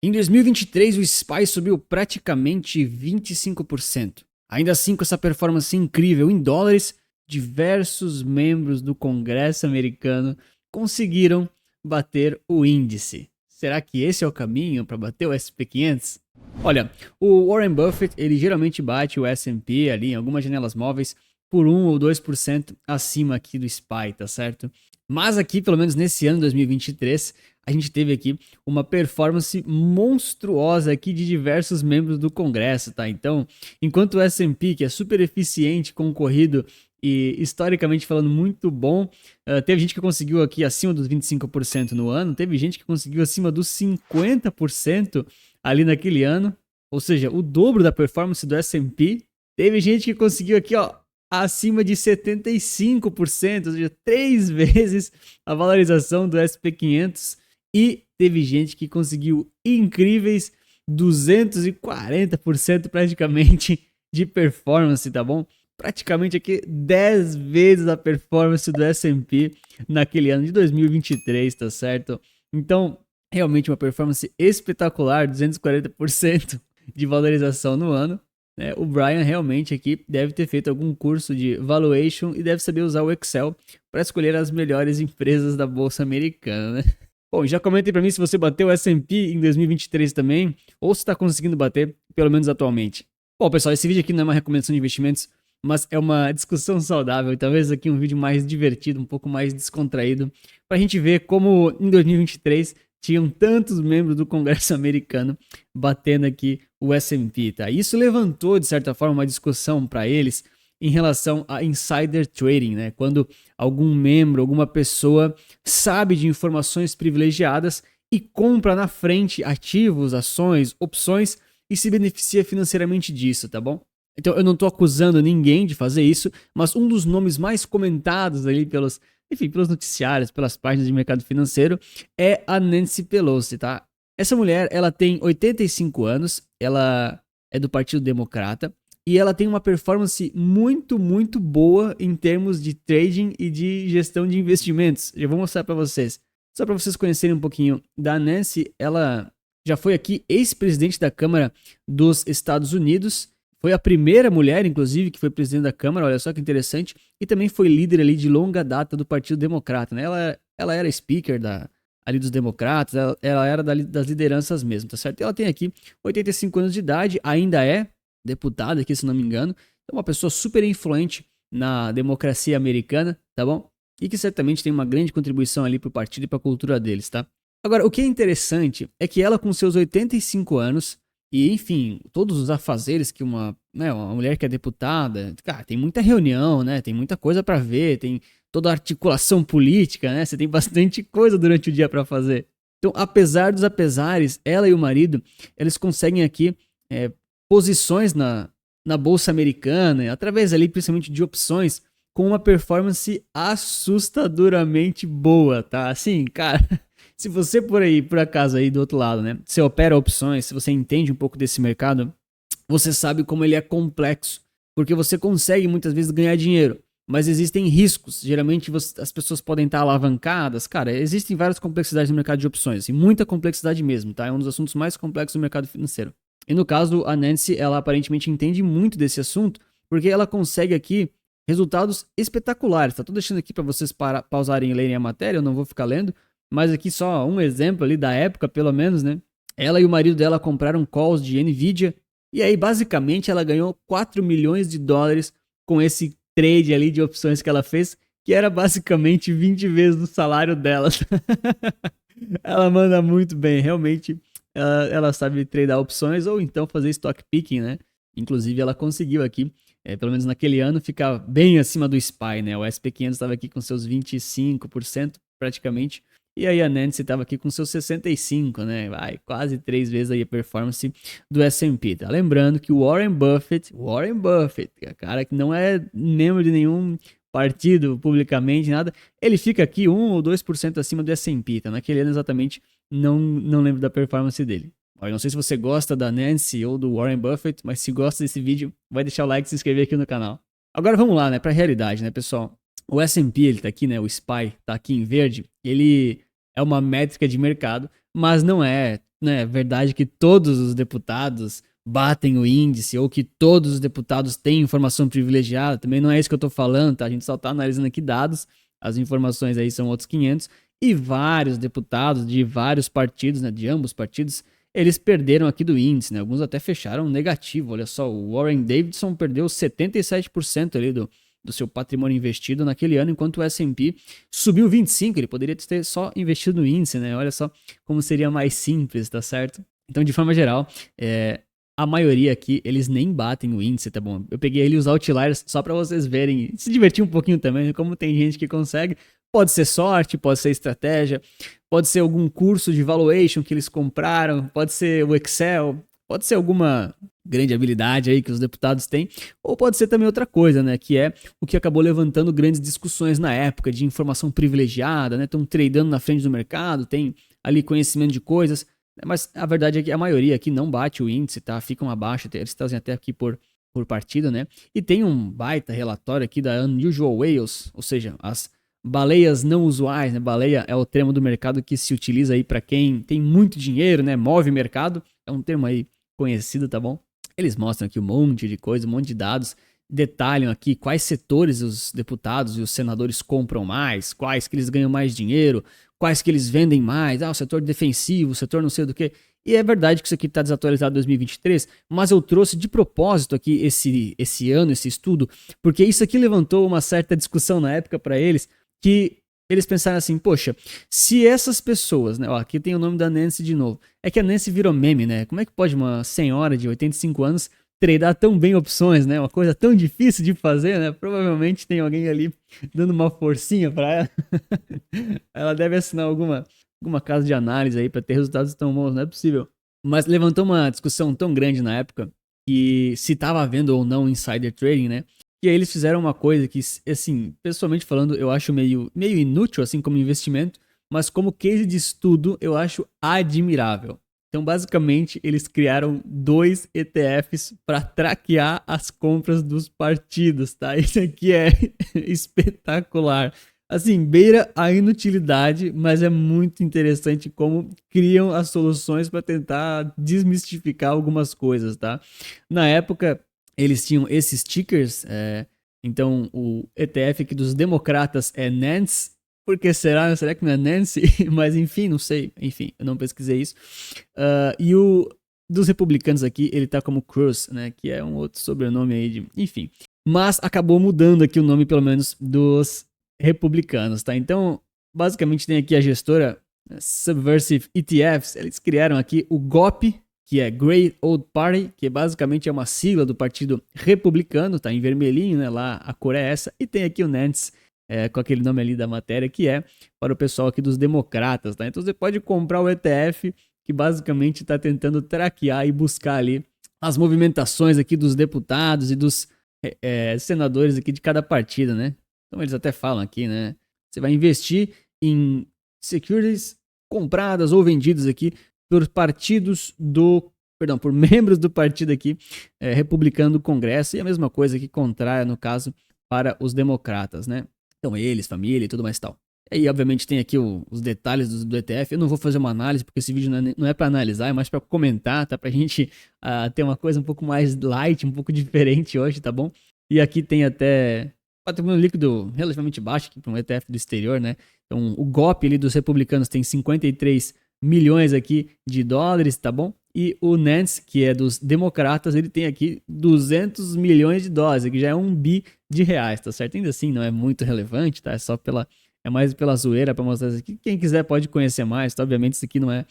Em 2023, o SPY subiu praticamente 25%. Ainda assim, com essa performance incrível em dólares, diversos membros do Congresso americano conseguiram bater o índice. Será que esse é o caminho para bater o SP500? Olha, o Warren Buffett, ele geralmente bate o S&P ali em algumas janelas móveis por 1 ou 2% acima aqui do SPY, tá certo? Mas aqui, pelo menos nesse ano 2023, a gente teve aqui uma performance monstruosa aqui de diversos membros do Congresso, tá? Então, enquanto o S&P, que é super eficiente, concorrido e historicamente falando muito bom, teve gente que conseguiu aqui acima dos 25% no ano, teve gente que conseguiu acima dos 50% ali naquele ano, ou seja, o dobro da performance do S&P. Teve gente que conseguiu aqui, ó, acima de 75%, ou seja, 3 vezes a valorização do SP500. E teve gente que conseguiu incríveis 240% praticamente de performance, tá bom? Praticamente aqui 10 vezes a performance do S&P naquele ano de 2023, tá certo? Então, realmente uma performance espetacular, 240% de valorização no ano. O Brian realmente aqui deve ter feito algum curso de valuation e deve saber usar o Excel para escolher as melhores empresas da bolsa americana, né? Bom, já comentem para mim se você bateu o S&P em 2023 também, ou se está conseguindo bater, pelo menos atualmente. Bom, pessoal, esse vídeo aqui não é uma recomendação de investimentos, mas é uma discussão saudável e talvez aqui um vídeo mais divertido, um pouco mais descontraído, para a gente ver como em 2023 tinham tantos membros do Congresso americano batendo aqui o S&P, tá? Isso levantou, de certa forma, uma discussão para eles em relação a insider trading, né? Quando algum membro, alguma pessoa sabe de informações privilegiadas e compra na frente ativos, ações, opções e se beneficia financeiramente disso, tá bom? Então eu não estou acusando ninguém de fazer isso, mas um dos nomes mais comentados ali pelos noticiários, pelas páginas de mercado financeiro é a Nancy Pelosi, tá? Essa mulher, ela tem 85 anos, ela é do Partido Democrata e ela tem uma performance muito, muito boa em termos de trading e de gestão de investimentos. Já vou mostrar para vocês. Só para vocês conhecerem um pouquinho da Nancy, ela já foi aqui ex-presidente da Câmara dos Estados Unidos. Foi a primeira mulher, inclusive, que foi presidente da Câmara, olha só que interessante, e também foi líder ali de longa data do Partido Democrata, né? Ela era speaker ali dos democratas, ela era das lideranças mesmo, tá certo? E ela tem aqui 85 anos de idade, ainda é deputada aqui, se não me engano, é uma pessoa super influente na democracia americana, tá bom? E que certamente tem uma grande contribuição ali pro partido e pra cultura deles, tá? Agora, o que é interessante é que ela com seus 85 anos, e, enfim, todos os afazeres que uma mulher que é deputada, cara, tem muita reunião, né? Tem muita coisa para ver, tem toda a articulação política, né? Você tem bastante coisa durante o dia para fazer. Então, apesar dos apesares, ela e o marido, eles conseguem aqui posições na bolsa americana, através ali principalmente de opções, com uma performance assustadoramente boa, tá? Assim, cara, se você por acaso aí do outro lado, né, você opera opções, se você entende um pouco desse mercado, você sabe como ele é complexo, porque você consegue muitas vezes ganhar dinheiro, mas existem riscos. Geralmente as pessoas podem estar alavancadas, cara, existem várias complexidades no mercado de opções, e muita complexidade mesmo, tá? É um dos assuntos mais complexos do mercado financeiro. E no caso, a Nancy, ela aparentemente entende muito desse assunto, porque ela consegue aqui resultados espetaculares. Tá? Tô deixando aqui para vocês pausarem e lerem a matéria, eu não vou ficar lendo, mas aqui só um exemplo ali da época, pelo menos, né? Ela e o marido dela compraram calls de Nvidia, e aí basicamente ela ganhou 4 milhões de dólares com esse trade ali de opções que ela fez, que era basicamente 20 vezes o salário dela. Ela manda muito bem, realmente. Ela sabe tradear opções ou então fazer stock picking, né? Inclusive ela conseguiu aqui, pelo menos naquele ano, ficar bem acima do SPY, né? O SP500 estava aqui com seus 25% praticamente. E aí a Nancy estava aqui com seus 65%, né? Vai, quase 3 vezes aí a performance do S&P, tá? Lembrando que o Warren Buffett, cara que não é membro de nenhum partido publicamente, nada, ele fica aqui 1 ou 2% acima do S&P, tá? Naquele ano exatamente, não lembro da performance dele. Eu não sei se você gosta da Nancy ou do Warren Buffett, mas se gosta desse vídeo, vai deixar o like e se inscrever aqui no canal. Agora vamos lá, né, pra realidade, né, pessoal? O S&P, ele tá aqui, né, o SPY tá aqui em verde, ele é uma métrica de mercado, mas não é, né, verdade que todos os deputados batem o índice ou que todos os deputados têm informação privilegiada. Também não é isso que eu tô falando, tá? A gente só tá analisando aqui dados, as informações aí são outros 500, e vários deputados de vários partidos, né, de ambos partidos, eles perderam aqui do índice, né? Alguns até fecharam negativo. Olha só, o Warren Davidson perdeu 77% ali do seu patrimônio investido naquele ano, enquanto o S&P subiu 25%. Ele poderia ter só investido no índice, né? Olha só como seria mais simples, tá certo? Então, de forma geral, a maioria aqui, eles nem batem o índice, tá bom? Eu peguei ali os outliers só pra vocês verem, se divertir um pouquinho também, como tem gente que consegue. Pode ser sorte, pode ser estratégia, pode ser algum curso de valuation que eles compraram, pode ser o Excel, pode ser alguma grande habilidade aí que os deputados têm, ou pode ser também outra coisa, né, que é o que acabou levantando grandes discussões na época de informação privilegiada, né, estão tradando na frente do mercado, tem ali conhecimento de coisas, mas a verdade é que a maioria aqui não bate o índice, tá, ficam abaixo, eles trazem até aqui por partida, né, e tem um baita relatório aqui da Unusual Whales, ou seja, as baleias não usuais, né? Baleia é o termo do mercado que se utiliza aí para quem tem muito dinheiro, né? Move mercado. É um termo aí conhecido, tá bom? Eles mostram aqui um monte de coisa, um monte de dados, detalham aqui quais setores os deputados e os senadores compram mais, quais que eles ganham mais dinheiro, quais que eles vendem mais, o setor defensivo, o setor não sei do que. E é verdade que isso aqui está desatualizado em 2023, mas eu trouxe de propósito aqui esse ano, esse estudo, porque isso aqui levantou uma certa discussão na época para eles, que eles pensaram assim, poxa, se essas pessoas, né, ó, aqui tem o nome da Nancy de novo, é que a Nancy virou meme, né, como é que pode uma senhora de 85 anos tradar tão bem opções, né, uma coisa tão difícil de fazer, né, provavelmente tem alguém ali dando uma forcinha pra ela, ela deve assinar alguma casa de análise aí pra ter resultados tão bons, não é possível. Mas levantou uma discussão tão grande na época, que se tava havendo ou não insider trading, né, e aí eles fizeram uma coisa que, assim, pessoalmente falando, eu acho meio inútil, assim, como investimento, mas como case de estudo, eu acho admirável. Então, basicamente, eles criaram 2 ETFs para traquear as compras dos partidos, tá? Isso aqui é espetacular. Assim, beira a inutilidade, mas é muito interessante como criam as soluções para tentar desmistificar algumas coisas, tá? Na época, eles tinham esses tickers, então o ETF aqui dos democratas é Nance, por que será? Será que não é Nancy? Mas enfim, não sei, enfim, eu não pesquisei isso. E o dos republicanos aqui, ele tá como Cruz, né, que é um outro sobrenome aí de, enfim. Mas acabou mudando aqui o nome, pelo menos, dos republicanos, tá? Então, basicamente tem aqui a gestora Subversive ETFs, eles criaram aqui o GOP, que é Great Old Party, que basicamente é uma sigla do Partido Republicano, tá em vermelhinho, né, lá a cor é essa, e tem aqui o Nance, com aquele nome ali da matéria, que é para o pessoal aqui dos democratas, tá? Então você pode comprar o ETF, que basicamente está tentando traquear e buscar ali as movimentações aqui dos deputados e dos senadores aqui de cada partido, né? Então eles até falam aqui, né? Você vai investir em securities compradas ou vendidas aqui por partidos por membros do partido aqui republicano do Congresso, e a mesma coisa que contrária, no caso, para os democratas, né? Então eles, família e tudo mais e tal. E aí, obviamente, tem aqui os detalhes do ETF. Eu não vou fazer uma análise, porque esse vídeo não é para analisar, é mais para comentar, tá? Pra gente ter uma coisa um pouco mais light, um pouco diferente hoje, tá bom? E aqui tem até patrimônio líquido relativamente baixo aqui para um ETF do exterior, né? Então, o GOP ali dos republicanos tem 53 milhões aqui de dólares, tá bom? E o Nance, que é dos democratas, ele tem aqui 200 milhões de dólares, que já é 1 bi de reais, tá certo? Ainda assim, não é muito relevante, tá? É mais pela zoeira, para mostrar isso aqui. Quem quiser pode conhecer mais, tá? Obviamente isso aqui não é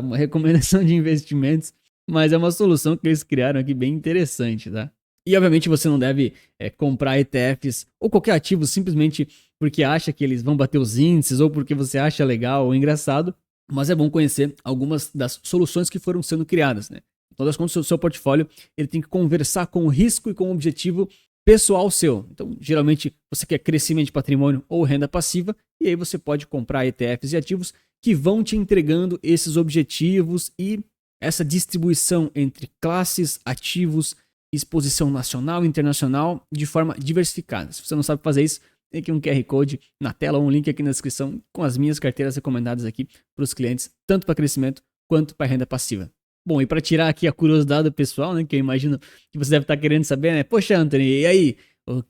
uma recomendação de investimentos, mas é uma solução que eles criaram aqui bem interessante, tá? E obviamente você não deve comprar ETFs ou qualquer ativo simplesmente porque acha que eles vão bater os índices ou porque você acha legal ou engraçado, mas é bom conhecer algumas das soluções que foram sendo criadas, né? Então, das contas, o seu portfólio ele tem que conversar com o risco e com o objetivo pessoal seu. Então, geralmente, você quer crescimento de patrimônio ou renda passiva, e aí você pode comprar ETFs e ativos que vão te entregando esses objetivos e essa distribuição entre classes, ativos, exposição nacional e internacional de forma diversificada. Se você não sabe fazer isso, tem aqui um QR Code na tela, um link aqui na descrição com as minhas carteiras recomendadas aqui para os clientes, tanto para crescimento quanto para renda passiva. Bom, e para tirar aqui a curiosidade do pessoal, né, que eu imagino que você deve estar querendo saber, né? Poxa, Anthony, e aí?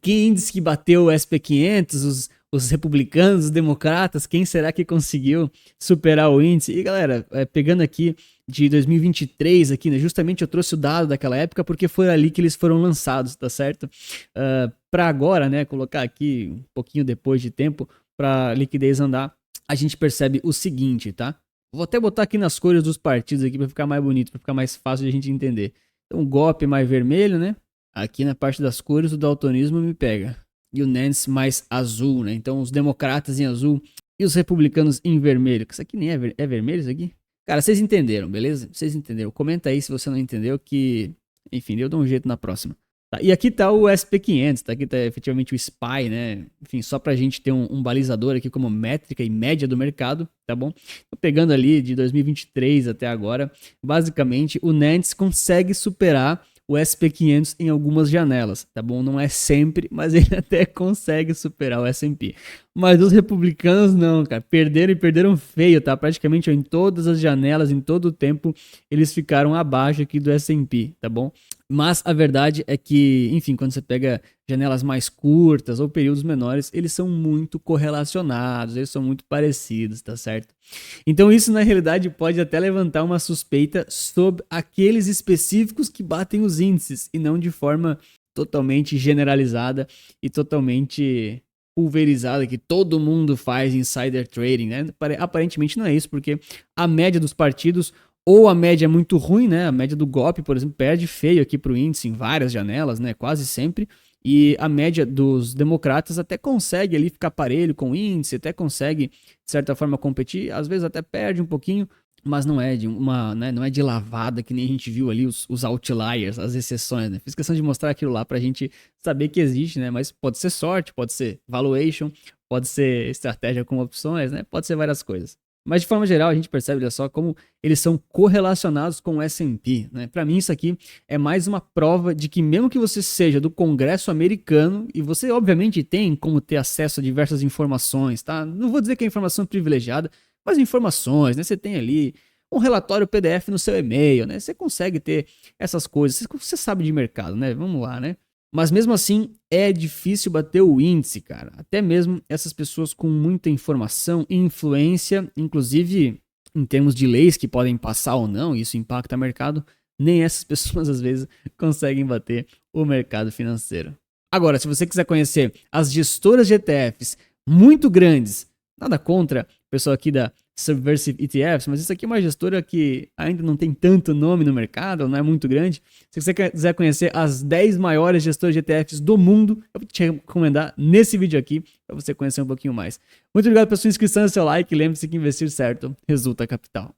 Quem disse que bateu o SP500, os republicanos, os democratas, quem será que conseguiu superar o índice? E galera, pegando aqui de 2023 aqui, né, justamente eu trouxe o dado daquela época porque foi ali que eles foram lançados, tá certo? Para agora, né, colocar aqui um pouquinho depois de tempo para liquidez andar, a gente percebe o seguinte, tá? Vou até botar aqui nas cores dos partidos aqui para ficar mais bonito, para ficar mais fácil de a gente entender. Então, o GOP mais vermelho, né? Aqui na parte das cores o daltonismo me pega. E o Nance mais azul, né? Então os democratas em azul e os republicanos em vermelho. Isso aqui nem é vermelho isso aqui? Cara, vocês entenderam, beleza? Vocês entenderam. Comenta aí se você não entendeu que... Enfim, eu dou um jeito na próxima. Tá, e aqui tá o SP500, tá? Aqui tá efetivamente o SPY, né? Enfim, só pra gente ter um balizador aqui como métrica e média do mercado, tá bom? Tô pegando ali de 2023 até agora, basicamente o Nance consegue superar o SP500 em algumas janelas, tá bom? Não é sempre, mas ele até consegue superar o S&P. Mas os republicanos não, cara, perderam e perderam feio, tá? Praticamente em todas as janelas, em todo o tempo, eles ficaram abaixo aqui do S&P, tá bom? Mas a verdade é que, enfim, quando você pega janelas mais curtas ou períodos menores, eles são muito correlacionados, eles são muito parecidos, tá certo? Então isso na realidade pode até levantar uma suspeita sobre aqueles específicos que batem os índices e não de forma totalmente generalizada e totalmente pulverizada que todo mundo faz insider trading, né? Aparentemente não é isso, porque a média dos partidos ou a média é muito ruim, né? A média do GOP, por exemplo, perde feio aqui para o índice em várias janelas, né? Quase sempre. E a média dos democratas até consegue ali ficar parelho com o índice, até consegue, de certa forma, competir. Às vezes até perde um pouquinho, mas não é de né? Não é de lavada, que nem a gente viu ali os outliers, as exceções, né? Fiz questão de mostrar aquilo lá para a gente saber que existe, né? Mas pode ser sorte, pode ser valuation, pode ser estratégia com opções, né? Pode ser várias coisas. Mas de forma geral a gente percebe, olha só, como eles são correlacionados com o S&P, né? Para mim isso aqui é mais uma prova de que mesmo que você seja do Congresso americano, e você obviamente tem como ter acesso a diversas informações, tá? Não vou dizer que é informação privilegiada, mas informações, né? Você tem ali um relatório PDF no seu e-mail, né? Você consegue ter essas coisas, você sabe de mercado, né? Vamos lá, né? Mas mesmo assim, é difícil bater o índice, cara. Até mesmo essas pessoas com muita informação e influência, inclusive em termos de leis que podem passar ou não, isso impacta o mercado, nem essas pessoas às vezes conseguem bater o mercado financeiro. Agora, se você quiser conhecer as gestoras de ETFs muito grandes, nada contra o pessoal aqui da Subversive ETFs, mas isso aqui é uma gestora que ainda não tem tanto nome no mercado, não é muito grande. Se você quiser conhecer as 10 maiores gestoras de ETFs do mundo, eu vou te recomendar nesse vídeo aqui, para você conhecer um pouquinho mais. Muito obrigado pela sua inscrição e seu like, lembre-se que investir certo resulta capital.